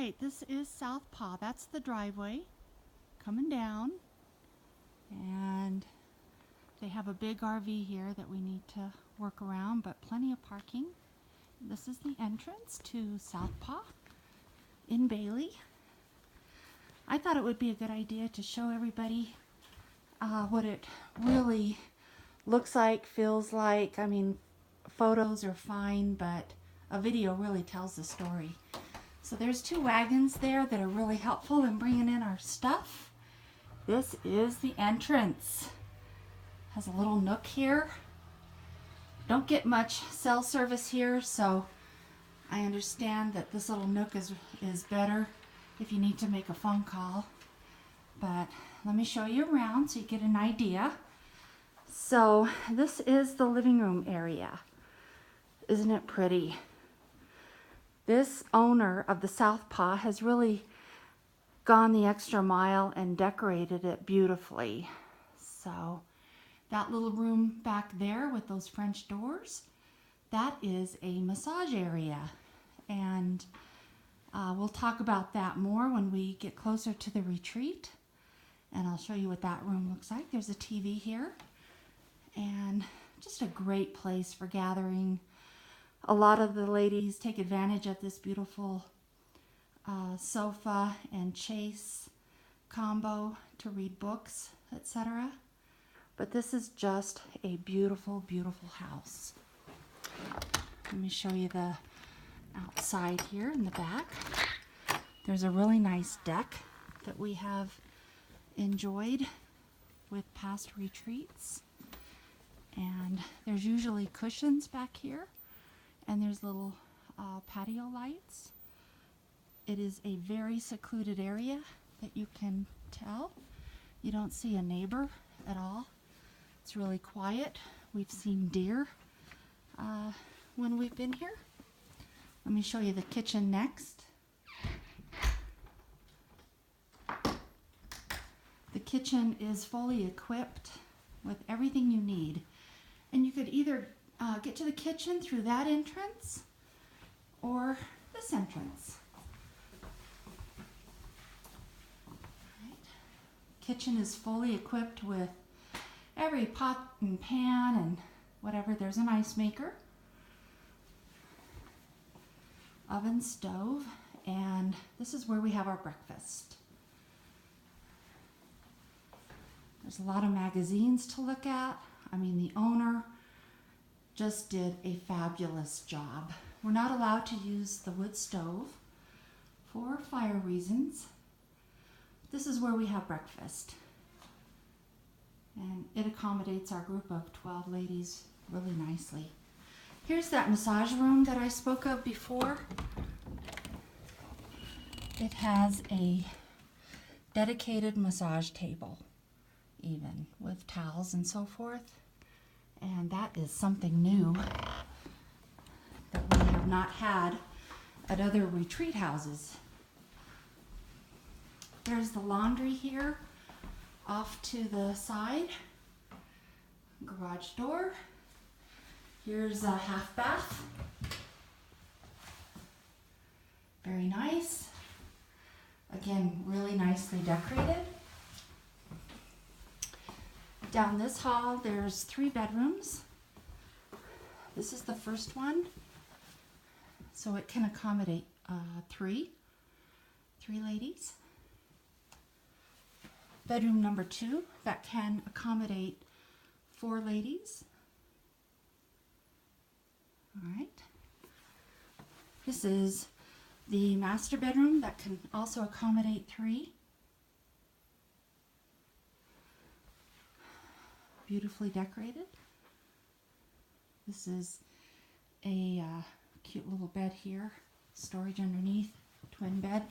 right, this is Southpaw. That's the driveway coming down. And they have a big RV here that we need to work around, but plenty of parking. This is the entrance to Southpaw in Bailey. I thought it would be a good idea to show everybody what it really looks like, feels like. I mean, photos are fine, but a video really tells the story. So there's two wagons there that are really helpful in bringing in our stuff. This is the entrance. Has a little nook here. Don't get much cell service here, so I understand that this little nook is better if you need to make a phone call. But let me show you around so you get an idea. So this is the living room area. Isn't it pretty? This owner of the Southpaw has really gone the extra mile and decorated it beautifully. So that little room back there with those French doors, that is a massage area. And we'll talk about that more when we get closer to the retreat. And I'll show you what that room looks like. There's a TV here. And just a great place for gathering. A lot of the ladies take advantage of this beautiful sofa and chase combo to read books, etc. But this is just a beautiful, beautiful house. Let me show you the outside here in the back. There's a really nice deck that we have enjoyed with past retreats. And there's usually cushions back here. And there's little patio lights. It is a very secluded area that you can tell. You don't see a neighbor at all. It's really quiet. We've seen deer when we've been here. Let me show you the kitchen next. The kitchen is fully equipped with everything you need. And you could either get to the kitchen through that entrance or this entrance. Right. Kitchen is fully equipped with every pot and pan and whatever. There's an ice maker, oven, stove, and this is where we have our breakfast. There's a lot of magazines to look at. I mean, the owner just did a fabulous job. We're not allowed to use the wood stove for fire reasons. This is where we have breakfast. And it accommodates our group of 12 ladies really nicely. Here's that massage room that I spoke of before. It has a dedicated massage table, even with towels and so forth. And that is something new that we have not had at other retreat houses. There's the laundry here off to the side. Garage door. Here's a half bath. Very nice. Again, really nicely decorated. Down this hall, there's 3 bedrooms. This is the first one, so it can accommodate three ladies. Bedroom number 2, that can accommodate 4 ladies. All right. This is the master bedroom that can also accommodate 3. Beautifully decorated. This is a cute little bed here, storage underneath, twin bed.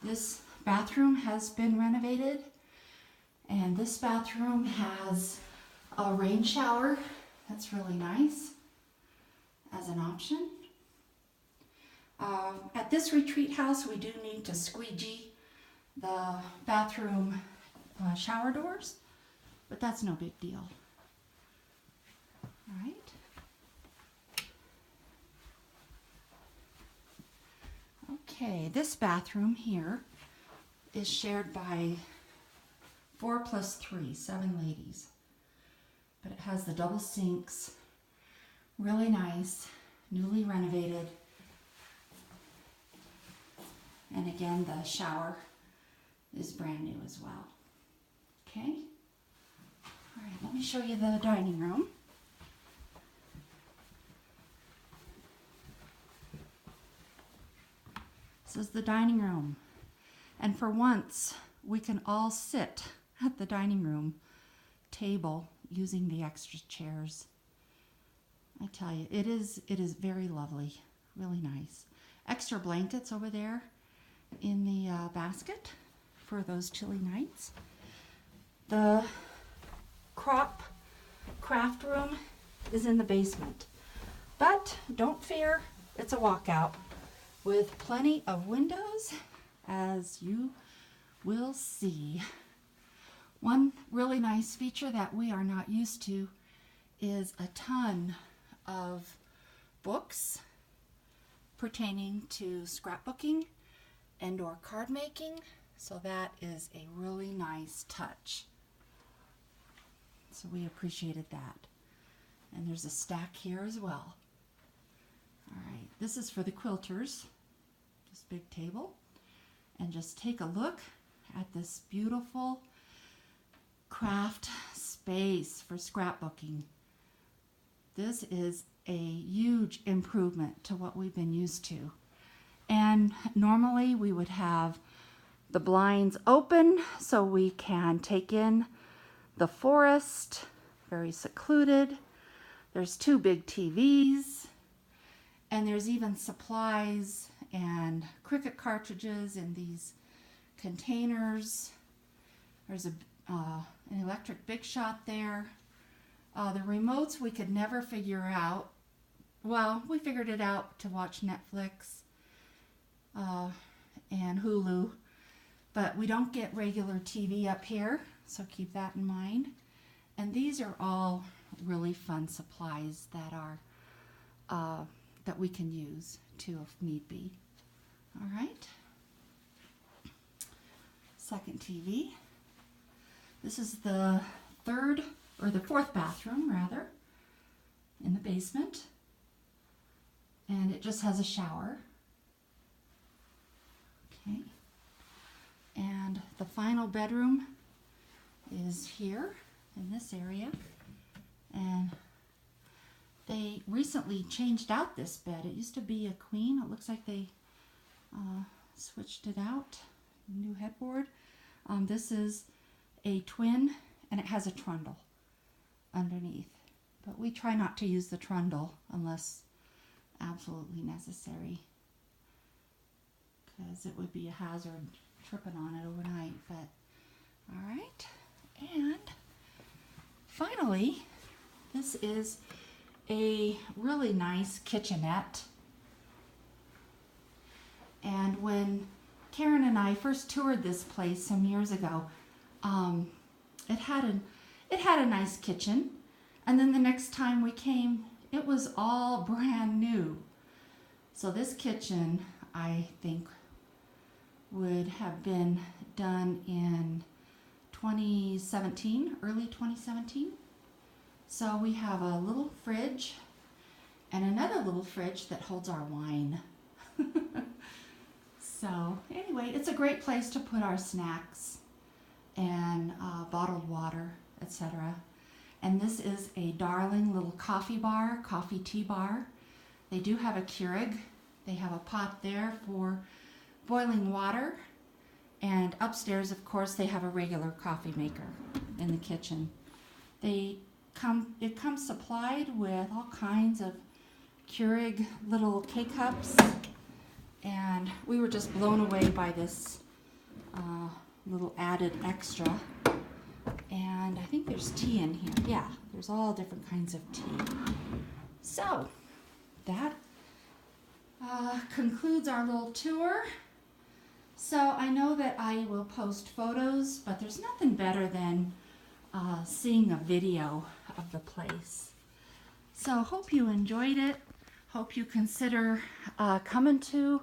This bathroom has been renovated, and this bathroom has a rain shower. That's really nice as an option. At this retreat house, we do need to squeegee the bathroom shower doors, but that's no big deal. All right. Okay, this bathroom here is shared by 4 plus 3, 7 ladies. But it has the double sinks, really nice, newly renovated. And again, the shower is brand new as well. Okay? All right, let me show you the dining room. This is the dining room. And for once, we can all sit at the dining room table using the extra chairs. I tell you, it is very lovely, really nice. Extra blankets over there in the basket for those chilly nights. The craft room is in the basement. But don't fear, it's a walkout with plenty of windows, as you will see. One really nice feature that we are not used to is a ton of books pertaining to scrapbooking and or card making, so that is a really nice touch. So we appreciated that. And there's a stack here as well. All right, this is for the quilters, this big table. And just take a look at this beautiful craft space for scrapbooking. This is a huge improvement to what we've been used to. And normally we would have the blinds open so we can take in the forest, very secluded. There's 2 big TVs, and there's even supplies and Cricut cartridges in these containers. There's an electric Big Shot there. The remotes we could never figure out. Well, we figured it out to watch Netflix and Hulu, but we don't get regular TV up here, so keep that in mind. And these are all really fun supplies that are that we can use too if need be. All right. Second TV. This is the fourth bathroom rather, in the basement. And it just has a shower. Okay. And the final bedroom is here in this area. And they recently changed out this bed. It used to be a queen. It looks like they switched it out. New headboard. This is a twin, and it has a trundle underneath. But we try not to use the trundle unless absolutely necessary, because it would be a hazard tripping on it overnight. But all right. And finally, this is a really nice kitchenette. And when Karen and I first toured this place some years ago, it had a nice kitchen. And then the next time we came, it was all brand new. So this kitchen, I think, would have been done in 2017, early 2017. So we have a little fridge and another little fridge that holds our wine. So anyway, it's a great place to put our snacks and bottled water, etc. And this is a darling little coffee tea bar. They do have a Keurig. They have a pot there for boiling water. And upstairs, of course, they have a regular coffee maker in the kitchen. It comes supplied with all kinds of Keurig little K-cups. And we were just blown away by this little added extra. And I think there's tea in here. Yeah, there's all different kinds of tea. So that concludes our little tour. So I know that I will post photos, but there's nothing better than seeing a video of the place. So hope you enjoyed it. Hope you consider coming to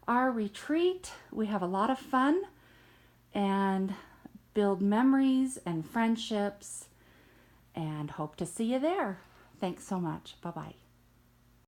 our retreat. We have a lot of fun and build memories and friendships, and hope to see you there. Thanks so much. Bye-bye.